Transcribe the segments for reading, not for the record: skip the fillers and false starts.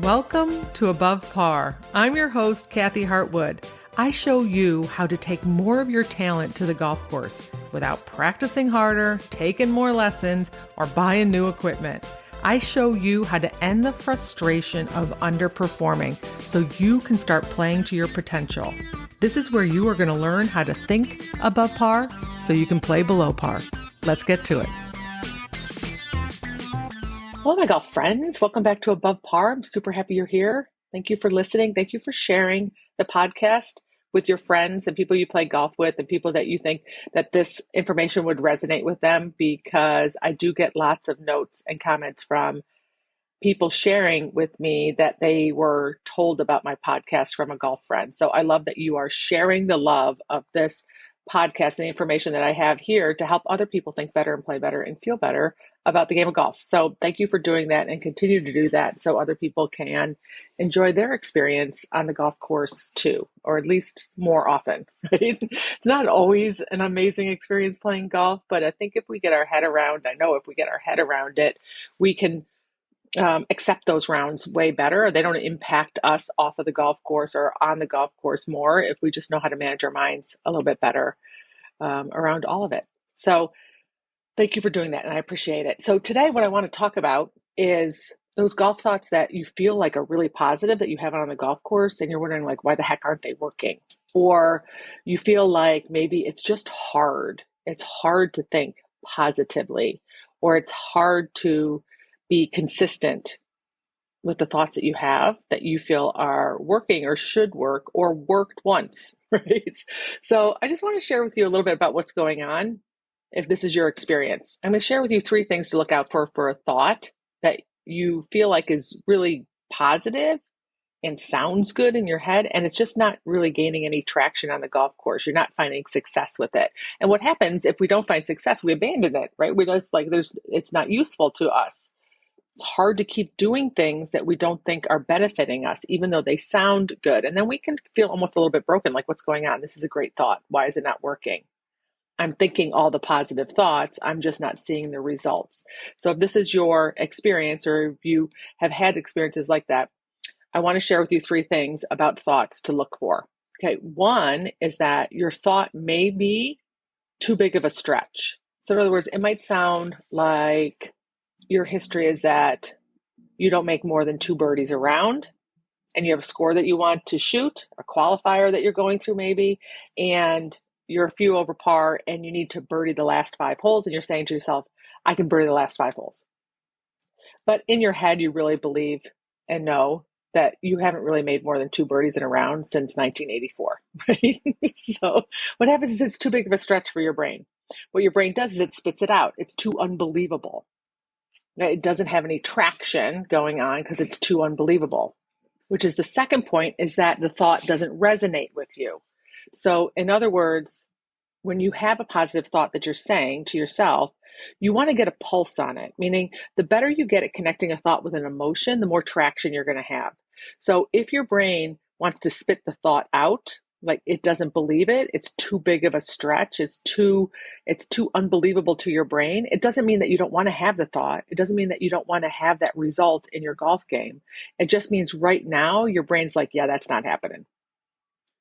Welcome to Above Par. I'm your host, Kathy Hartwood. I show you how to take more of your talent to the golf course without practicing harder, taking more lessons, or buying new equipment. I show you how to end the frustration of underperforming so you can start playing to your potential. This is where you are going to learn how to think above par so you can play below par. Let's get to it. Hello, my golf friends. Welcome back to Above Par. I'm super happy you're here. Thank you for listening. Thank you for sharing the podcast with your friends and people you play golf with and people that you think that this information would resonate with them, because I do get lots of notes and comments from people sharing with me that they were told about my podcast from a golf friend. So I love that you are sharing the love of this podcast and the information that I have here to help other people think better and play better and feel better about the game of golf. So thank you for doing that and continue to do that so other people can enjoy their experience on the golf course too, or at least more often, right? It's not always an amazing experience playing golf, but I think if we get our head around it, we can accept those rounds way better. They don't impact us off of the golf course or on the golf course more if we just know how to manage our minds a little bit better around all of it. So thank you for doing that, and I appreciate it. So today what I want to talk about is those golf thoughts that you feel like are really positive that you have on the golf course, and you're wondering like, why the heck aren't they working? Or you feel like maybe it's just hard. It's hard to think positively, or it's hard to be consistent with the thoughts that you feel are working or should work or worked once, right? So I just want to share with you a little bit about what's going on if this is your experience. I'm going to share with you 3 things to look out for a thought that you feel like is really positive and sounds good in your head, and it's just not really gaining any traction on the golf course. You're not finding success with it. And what happens if we don't find success? We abandon it, right? We just like, it's not useful to us. It's hard to keep doing things that we don't think are benefiting us, even though they sound good. And then we can feel almost a little bit broken, like, what's going on? This is a great thought. Why is it not working? I'm thinking all the positive thoughts. I'm just not seeing the results. So if this is your experience, or if you have had experiences like that, I want to share with you 3 things about thoughts to look for. Okay, one is that your thought may be too big of a stretch. So in other words, it might sound like your history is that you don't make more than 2 birdies a round, and you have a score that you want to shoot, a qualifier that you're going through maybe, and you're a few over par and you need to birdie the last 5 holes, and you're saying to yourself, I can birdie the last 5 holes. But in your head, you really believe and know that you haven't really made more than 2 birdies in a round since 1984, right? So what happens is it's too big of a stretch for your brain. What your brain does is it spits it out. It's too unbelievable. It doesn't have any traction going on because it's too unbelievable, which is the second point, is that the thought doesn't resonate with you. So in other words, when you have a positive thought that you're saying to yourself, you want to get a pulse on it, meaning the better you get at connecting a thought with an emotion, the more traction you're going to have. So if your brain wants to spit the thought out, like it doesn't believe it, it's too big of a stretch, it's too unbelievable to your brain, it doesn't mean that you don't want to have the thought. It doesn't mean that you don't want to have that result in your golf game. It just means right now your brain's like, yeah, that's not happening.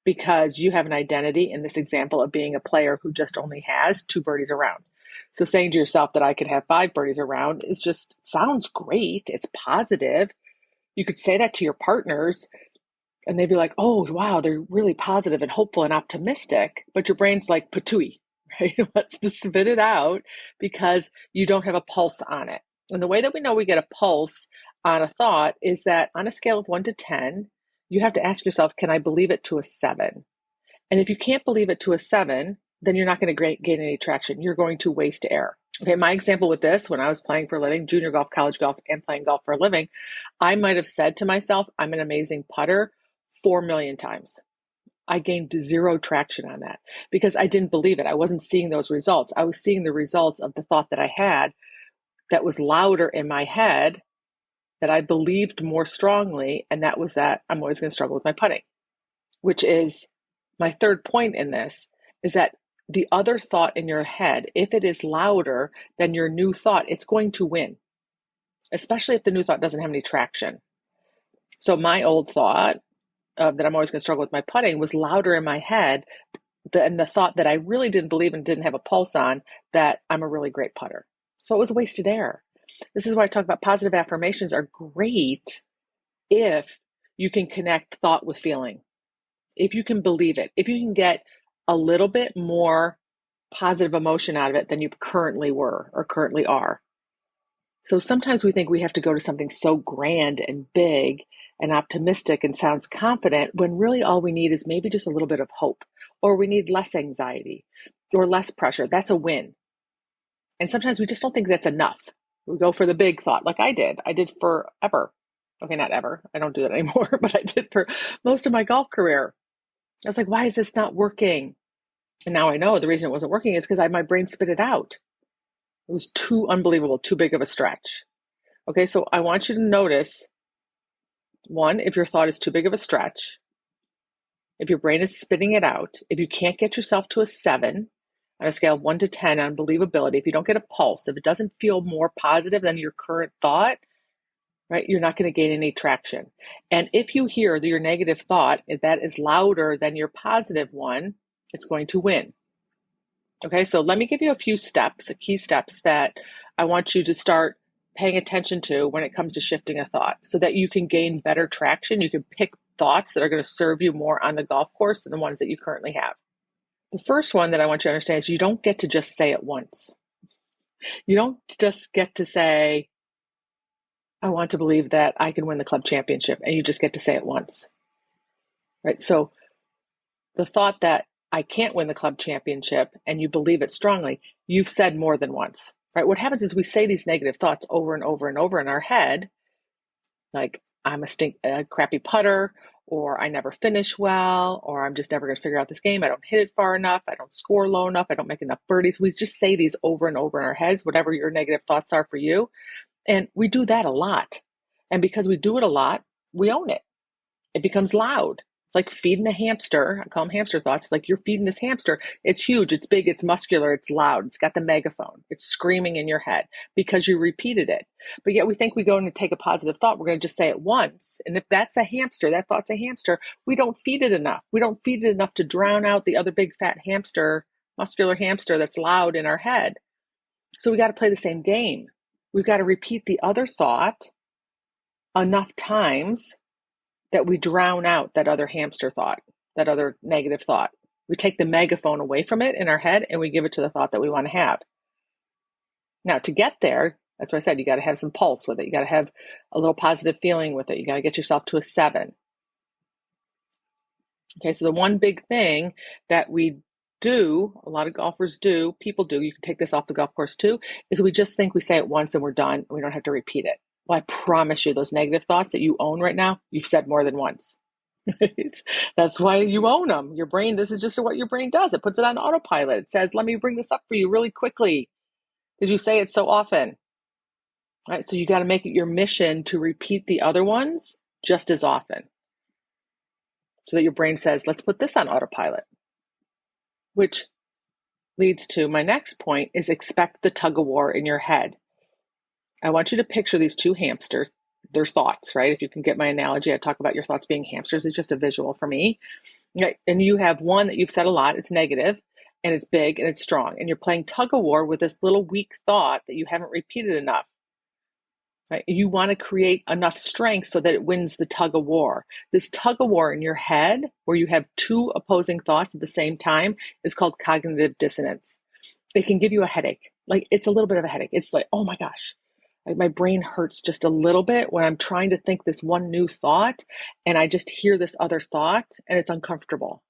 Because you have an identity in this example of being a player who just only has 2 birdies a round. So saying to yourself that I could have 5 birdies a round is just sounds great. It's positive. You could say that to your partners and they'd be like, oh, wow, they're really positive and hopeful and optimistic. But your brain's like, patooey, right? It wants to spit it out because you don't have a pulse on it. And the way that we know we get a pulse on a thought is that on a scale of 1 to 10, you have to ask yourself, can I believe it to a 7? And if you can't believe it to a 7, then you're not going to gain any traction. You're going to waste air. Okay, my example with this, when I was playing for a living, junior golf, college golf, and playing golf for a living, I might have said to myself, I'm an amazing putter 4 million times. I gained 0 traction on that because I didn't believe it. I wasn't seeing those results. I was seeing the results of the thought that I had that was louder in my head, that I believed more strongly, and that was that I'm always going to struggle with my putting, which is my third point in this, is that the other thought in your head, if it is louder than your new thought, it's going to win, especially if the new thought doesn't have any traction. So my old thought that I'm always going to struggle with my putting was louder in my head than the thought that I really didn't believe and didn't have a pulse on, that I'm a really great putter. So it was wasted air. This is why I talk about positive affirmations are great if you can connect thought with feeling, if you can believe it, if you can get a little bit more positive emotion out of it than you currently were or currently are. So sometimes we think we have to go to something so grand and big and optimistic and sounds confident, when really all we need is maybe just a little bit of hope, or we need less anxiety or less pressure. That's a win. And sometimes we just don't think that's enough. We go for the big thought, like I did. I did forever. Okay, not ever. I don't do that anymore, but I did for most of my golf career. I was like, why is this not working? And now I know the reason it wasn't working is because my brain spit it out. It was too unbelievable, too big of a stretch. Okay, so I want you to notice, one, if your thought is too big of a stretch, if your brain is spitting it out, if you can't get yourself to a 7 on a scale of 1 to 10 on believability, if you don't get a pulse, if it doesn't feel more positive than your current thought, right, you're not going to gain any traction. And if you hear your negative thought that is louder than your positive one, it's going to win. Okay, so let me give you a few steps, key steps that I want you to start paying attention to when it comes to shifting a thought, so that you can gain better traction. You can pick thoughts that are going to serve you more on the golf course than the ones that you currently have. The first one that I want you to understand is you don't get to just say it once. You don't just get to say, I want to believe that I can win the club championship, and you just get to say it once, right? So the thought that I can't win the club championship and you believe it strongly, you've said more than once, right? What happens is we say these negative thoughts over and over and over in our head, like I'm a crappy putter, or I never finish well, or I'm just never going to figure out this game. I don't hit it far enough. I don't score low enough. I don't make enough birdies. We just say these over and over in our heads, whatever your negative thoughts are for you. And we do that a lot. And because we do it a lot, we own it. It becomes loud. It's like feeding a hamster. I call them hamster thoughts. It's like you're feeding this hamster. It's huge, it's big, it's muscular, it's loud. It's got the megaphone. It's screaming in your head because you repeated it. But yet we think we go in and take a positive thought. We're going to just say it once. And if that's a hamster, that thought's a hamster, we don't feed it enough. We don't feed it enough to drown out the other big fat hamster, muscular hamster that's loud in our head. So we got to play the same game. We've got to repeat the other thought enough times that we drown out that other hamster thought, that other negative thought. We take the megaphone away from it in our head and we give it to the thought that we want to have. Now, to get there, that's what I said, you got to have some pulse with it. You got to have a little positive feeling with it. You got to get yourself to a 7. Okay, so the one big thing that we do, a lot of golfers do, people do, you can take this off the golf course too, is we just think we say it once and we're done. And we don't have to repeat it. Well, I promise you, those negative thoughts that you own right now, you've said more than once. That's why you own them. Your brain, this is just what your brain does. It puts it on autopilot. It says, let me bring this up for you really quickly because you say it so often. All right, so you got to make it your mission to repeat the other ones just as often, so that your brain says, let's put this on autopilot. Which leads to my next point, is expect the tug of war in your head. I want you to picture these two hamsters. They're thoughts, right? If you can get my analogy, I talk about your thoughts being hamsters. It's just a visual for me. Right? And you have one that you've said a lot. It's negative and it's big and it's strong. And you're playing tug of war with this little weak thought that you haven't repeated enough. Right? You want to create enough strength so that it wins the tug of war. This tug of war in your head, where you have two opposing thoughts at the same time, is called cognitive dissonance. It can give you a headache. Like, it's a little bit of a headache. It's like, oh my gosh, like my brain hurts just a little bit when I'm trying to think this one new thought and I just hear this other thought and it's uncomfortable.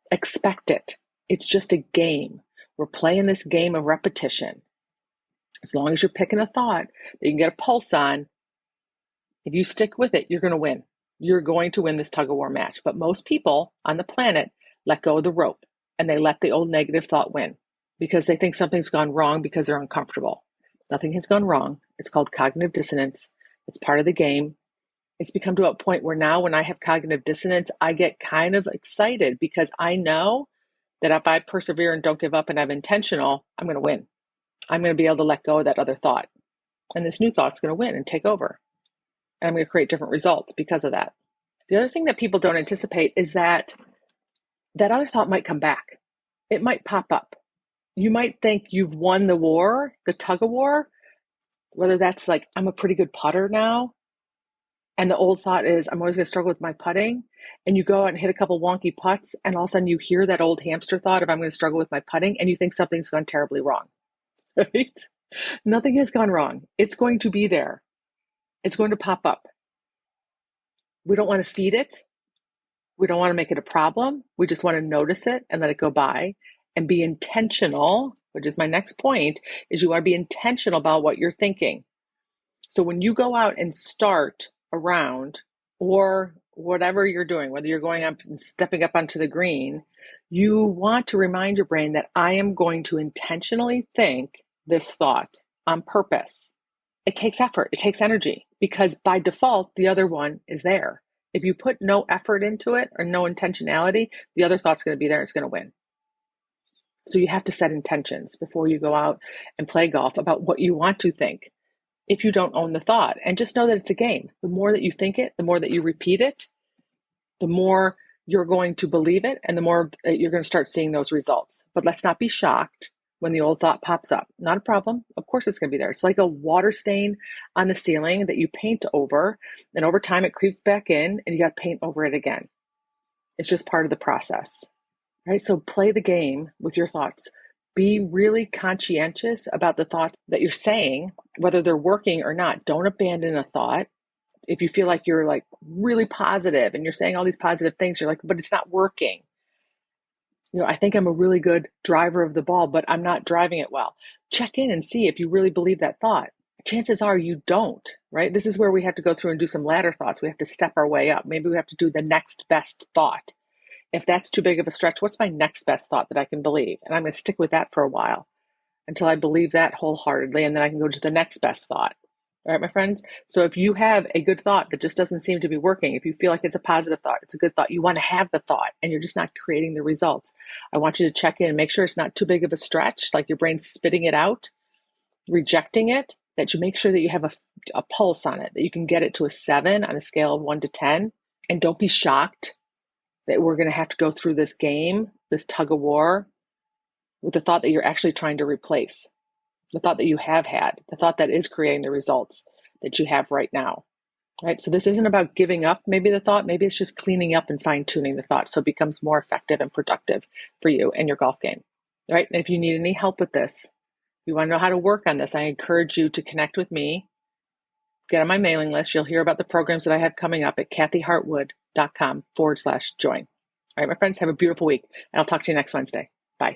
Expect it. It's just a game. We're playing this game of repetition. As long as you're picking a thought that you can get a pulse on, if you stick with it, you're going to win. You're going to win this tug of war match. But most people on the planet let go of the rope and they let the old negative thought win because they think something's gone wrong because they're uncomfortable. Nothing has gone wrong. It's called cognitive dissonance. It's part of the game. It's become to a point where now when I have cognitive dissonance, I get kind of excited because I know that if I persevere and don't give up and I'm intentional, I'm going to win. I'm going to be able to let go of that other thought. And this new thought's going to win and take over. And I'm going to create different results because of that. The other thing that people don't anticipate is that that other thought might come back. It might pop up. You might think you've won the war, the tug of war, whether that's like, I'm a pretty good putter now. And the old thought is, I'm always going to struggle with my putting. And you go out and hit a couple wonky putts, and all of a sudden you hear that old hamster thought of, I'm going to struggle with my putting, and you think something's gone terribly wrong, right? Nothing has gone wrong. It's going to be there. It's going to pop up. We don't want to feed it. We don't want to make it a problem. We just want to notice it and let it go by and be intentional, which is my next point, is you want to be intentional about what you're thinking. So when you go out and start around or whatever you're doing, whether you're going up and stepping up onto the green, you want to remind your brain that I am going to intentionally think this thought on purpose. It takes effort, it takes energy, because by default, the other one is there. If you put no effort into it or no intentionality, the other thought's going to be there, it's going to win. So you have to set intentions before you go out and play golf about what you want to think if you don't own the thought. And just know that it's a game. The more that you think it, the more that you repeat it, the more you're going to believe it, and the more that you're going to start seeing those results. But let's not be shocked when the old thought pops up. Not a problem. Of course it's going to be there. It's like a water stain on the ceiling that you paint over, and over time it creeps back in and you got to paint over it again. It's just part of the process, right? So play the game with your thoughts. Be really conscientious about the thoughts that you're saying, whether they're working or not. Don't abandon a thought. If you feel like you're like really positive and you're saying all these positive things, you're like, but it's not working. I think I'm a really good driver of the ball, but I'm not driving it well. Check in and see if you really believe that thought. Chances are you don't, right? This is where we have to go through and do some ladder thoughts. We have to step our way up. Maybe we have to do the next best thought. If that's too big of a stretch, what's my next best thought that I can believe? And I'm going to stick with that for a while until I believe that wholeheartedly, and then I can go to the next best thought. All right, my friends? So if you have a good thought that just doesn't seem to be working, if you feel like it's a positive thought, it's a good thought, you want to have the thought and you're just not creating the results, I want you to check in and make sure it's not too big of a stretch, like your brain's spitting it out, rejecting it, that you make sure that you have a pulse on it, that you can get it to a 7 on a scale of 1 to 10. And don't be shocked that we're going to have to go through this game, this tug of war, with the thought that you're actually trying to replace. The thought that you have had, the thought that is creating the results that you have right now, right? So this isn't about giving up maybe the thought, maybe it's just cleaning up and fine tuning the thought so it becomes more effective and productive for you and your golf game, right? And if you need any help with this, you want to know how to work on this, I encourage you to connect with me, get on my mailing list. You'll hear about the programs that I have coming up at kathyhartwood.com/join. All right, my friends, have a beautiful week, and I'll talk to you next Wednesday. Bye.